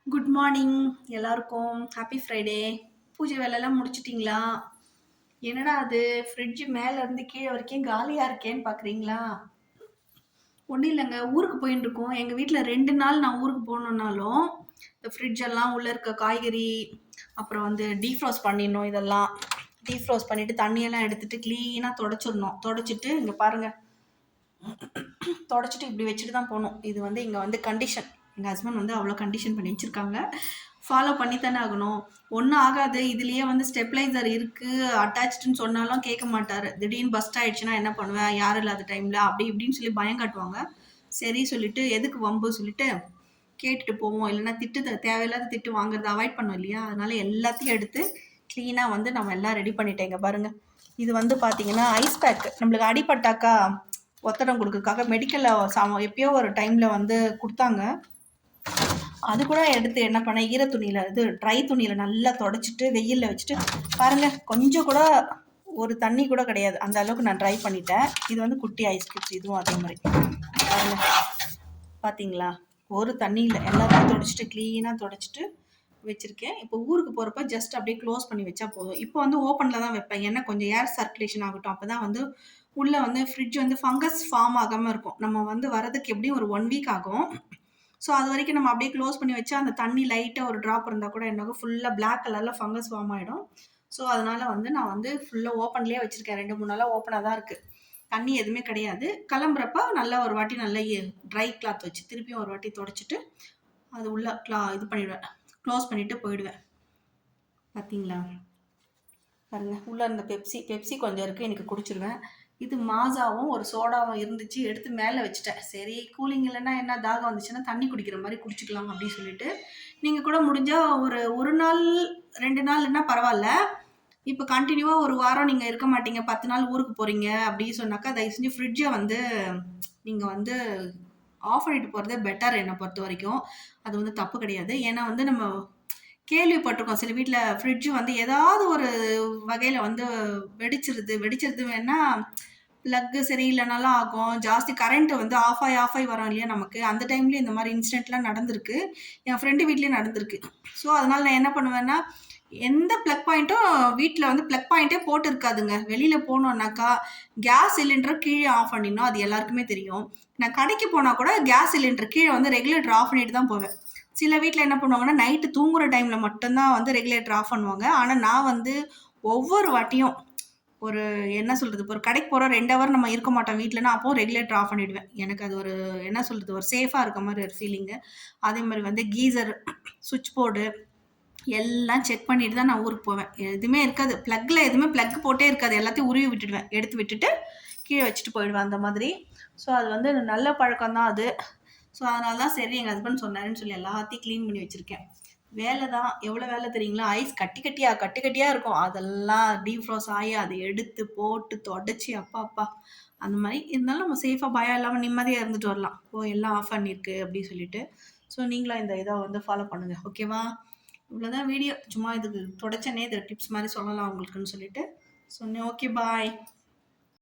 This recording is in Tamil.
குட் மார்னிங் எல்லாருக்கும். Happy Friday. பூஜை வேலைலாம் முடிச்சிட்டிங்களா? என்னடா அது ஃப்ரிட்ஜ் மேல இருந்து கீழே வரைக்கும் காலியா இருக்கேன்னு பார்க்குறீங்களா? ஒன்றும் இல்லைங்க, ஊருக்கு போயின்னு இருக்கோம். எங்கள் வீட்டில் 2 நாள் நான் ஊருக்கு போகணுன்னாலும் இந்த ஃப்ரிட்ஜ் எல்லாம் உள்ளே இருக்க காய்கறி அப்புறம் வந்து டீஃப்ரோஸ்ட் பண்ணிடணும். இதெல்லாம் டீஃப்ரோஸ்ட் பண்ணிவிட்டு தண்ணியெல்லாம் எடுத்துட்டு க்ளீனாக தொடச்சிடணும். தொடச்சிட்டு இங்கே பாருங்கள், தொடச்சிட்டு இப்படி வச்சுட்டு தான் போகணும். இது வந்து இங்கே வந்து கண்டிஷன். எங்கள் ஹஸ்பண்ட் வந்து அவ்வளோ கண்டிஷன் பண்ணி வச்சுருக்காங்க. ஃபாலோ பண்ணி தானே ஆகணும். ஒன்றும் ஆகாது, இதுலேயே வந்து ஸ்டெப்லைசர் இருக்குது அட்டாச்சுன்னு சொன்னாலும் கேட்க மாட்டார். திடீர்னு பஸ்ட் ஆகிடுச்சுன்னா என்ன பண்ணுவேன், யாரும் இல்லாத டைமில் அப்படி இப்படின்னு சொல்லி பயம் காட்டுவாங்க. சரி சொல்லிட்டு எதுக்கு வம்பு சொல்லிட்டு கேட்டுட்டு போவோம். இல்லைன்னா தேவையில்லாத திட்டு வாங்குறத அவாய்ட் பண்ணோம் இல்லையா? அதனால எல்லாத்தையும் எடுத்து க்ளீனாக வந்து நம்ம எல்லாம் ரெடி பண்ணிட்டேங்க. பாருங்கள், இது வந்து பார்த்தீங்கன்னா ஐஸ் பேக். நம்மளுக்கு அடிபட்டாக்கா ஒத்தடம் கொடுக்கறதுக்காக மெடிக்கலில் எப்பயோ ஒரு டைமில் வந்து கொடுத்தாங்க. அது கூட எடுத்து என்ன பண்ணேன், ஈர துணியில் ட்ரை துணியில் நல்லா தொடச்சிட்டு வெயிலில் வச்சுட்டு பாருங்கள், கொஞ்சம் கூட ஒரு தண்ணி கூட கிடையாது, அந்த அளவுக்கு நான் ட்ரை பண்ணிட்டேன். இது வந்து குட்டி ஐஸ் கியூப்ஸ், இதுவும் அதே மாதிரி பாருங்கள். பார்த்தீங்களா, ஒரு தண்ணி இல்லை, எல்லாத்தையும் தொடச்சிட்டு க்ளீனாக தொடச்சிட்டு வச்சுருக்கேன். இப்போ ஊருக்கு போகிறப்ப ஜஸ்ட் அப்படியே க்ளோஸ் பண்ணி வச்சா போதும். இப்போ வந்து ஓப்பனில் தான் வைப்பேன், ஏன்னா கொஞ்சம் ஏர் சர்க்குலேஷன் ஆகட்டும். அப்போ தான் வந்து உள்ளே வந்து ஃப்ரிட்ஜ் வந்து ஃபங்கஸ் ஃபார்ம் ஆகாமல் இருக்கும். நம்ம வந்து வரதுக்கு எப்படியும் ஒரு 1 வீக் ஆகும். ஸோ அது வரைக்கும் நம்ம அப்படியே க்ளோஸ் பண்ணி வச்சா அந்த தண்ணி லைட்டாக ஒரு ட்ராப் இருந்தால் கூட என்னாகும், ஃபுல்லாக பிளாக் கலரில் ஃபங்கஸ் ஃபார்ம் ஆகிடும். ஸோ அதனால் வந்து நான் வந்து ஃபுல்லாக ஓப்பன்லேயே வச்சுருக்கேன். 2-3 நாளாக ஓப்பனாக தான் இருக்குது. தண்ணி எதுவுமே கிடையாது. கிளம்புறப்ப நல்லா ஒரு வாட்டி நல்லா ட்ரை கிளாத் வச்சு திருப்பியும் ஒரு வாட்டி தொடச்சிட்டு அது உள்ளே இது பண்ணிவிடுவேன், க்ளோஸ் பண்ணிவிட்டு போயிடுவேன். பார்த்தீங்களா, பாருங்கள், உள்ளே இருந்த பெப்சி கொஞ்சம் இருக்குது, எனக்கு குடிச்சிடுவேன். இது மாசாவும் ஒரு சோடாவும் இருந்துச்சு, எடுத்து மேலே வச்சுட்டேன். சரி, கூலிங் இல்லைன்னா என்ன, தாகம் வந்துச்சுன்னா தண்ணி குடிக்கிற மாதிரி குடிச்சிக்கலாம் அப்படின்னு சொல்லிட்டு. நீங்கள் கூட முடிஞ்சால் ஒரு நாள் 2 நாள்னா பரவாயில்ல. இப்போ கண்டினியூவாக ஒரு வாரம் நீங்கள் இருக்க மாட்டீங்க, 10 நாள் ஊருக்கு போகிறீங்க அப்படின்னு சொன்னாக்கா தயவு செஞ்சு ஃப்ரிட்ஜை வந்து நீங்கள் வந்து ஆஃப் பண்ணிட்டு போகிறதே பெட்டர் என்னை பொறுத்த வரைக்கும். அது வந்து தப்பு கிடையாது. ஏன்னா வந்து நம்ம கேள்விப்பட்டிருக்கோம், சில வீட்டில் ஃப்ரிட்ஜ் வந்து ஏதாவது ஒரு வகையில் வந்து வெடிச்சிருது வேணா ப்ளக்கு சரியில்லைனாலும் ஆகும். ஜாஸ்தி கரண்ட் வந்து ஆஃப் ஆகி வரும் இல்லையா நமக்கு. அந்த டைம்லேயும் இந்த மாதிரி இன்சிடென்ட்லாம் நடந்திருக்கு. என் ஃப்ரெண்டு வீட்லேயும் நடந்திருக்கு. ஸோ அதனால் நான் என்ன பண்ணுவேன்னா, எந்த ப்ளக் பாயிண்ட்டும் வீட்டில் வந்து ப்ளக் பாயிண்ட்டே போட்டு இருக்காதுங்க. வெளியில் போனோன்னாக்கா கேஸ் சிலிண்டரை கீழே ஆஃப் பண்ணிடணும். அது எல்லாருக்குமே தெரியும். நான் கடைக்கு போனால் கூட கேஸ் சிலிண்டர் கீழே வந்து ரெகுலேட்டர் ஆஃப் பண்ணிட்டு தான் போவேன். சில வீட்டில் என்ன பண்ணுவாங்கன்னா, நைட்டு தூங்குற டைமில் மட்டும்தான் வந்து ரெகுலேட்டர் ஆஃப் பண்ணுவாங்க. ஆனால் நான் வந்து ஒவ்வொரு வாட்டியும் ஒரு என்ன சொல்கிறது, ஒரு கடைக்கு போகிறோம் 2 ஹவர் நம்ம இருக்க மாட்டோம் வீட்டிலனா, அப்போது ரெகுலேட்டர் ஆஃப் பண்ணிவிடுவேன். எனக்கு அது ஒரு என்ன சொல்கிறது, ஒரு சேஃபாக இருக்க மாதிரி ஒரு ஃபீலிங்கு. அதே மாதிரி வந்து கீசர், சுவிட்ச் போர்டு எல்லாம் செக் பண்ணிட்டு தான் நான் ஊருக்கு போவேன். எதுவுமே இருக்காது, ப்ளக்கில் எதுவுமே ப்ளக் போட்டே இருக்காது, எல்லாத்தையும் உருவி விட்டுடுவேன், எடுத்து விட்டுட்டு கீழே வச்சுட்டு போயிடுவேன் அந்த மாதிரி. ஸோ அது வந்து நல்ல பழக்கம் தான் அது. ஸோ அதனால தான் சரி எங்கள் ஹஸ்பண்ட் சொன்னாருன்னு சொல்லி எல்லாத்தையும் க்ளீன் பண்ணி வச்சுருக்கேன். வேலை தான், எவ்வளோ வேலை தெரியுங்களா, ஐஸ் கட்டியாக இருக்கும், அதெல்லாம் டீஃப்ரோஸ் ஆகி அதை எடுத்து போட்டு தொடச்சி அப்பா அந்த மாதிரி இருந்தாலும் நம்ம சேஃபாக பயம் இல்லாமல் நிம்மதியாக இருந்துட்டு வரலாம். எல்லாம் ஆஃப் பண்ணியிருக்கு அப்படின்னு சொல்லிட்டு. ஸோ நீங்களும் இந்த இதை வந்து ஃபாலோ பண்ணுங்கள், ஓகேவா? இவ்வளோதான் வீடியோ, சும்மா இதுக்கு தொடச்சனே இதை டிப்ஸ் மாதிரி சொல்லலாம் உங்களுக்குன்னு சொல்லிட்டு சொன்னேன். ஓகே, பாய்.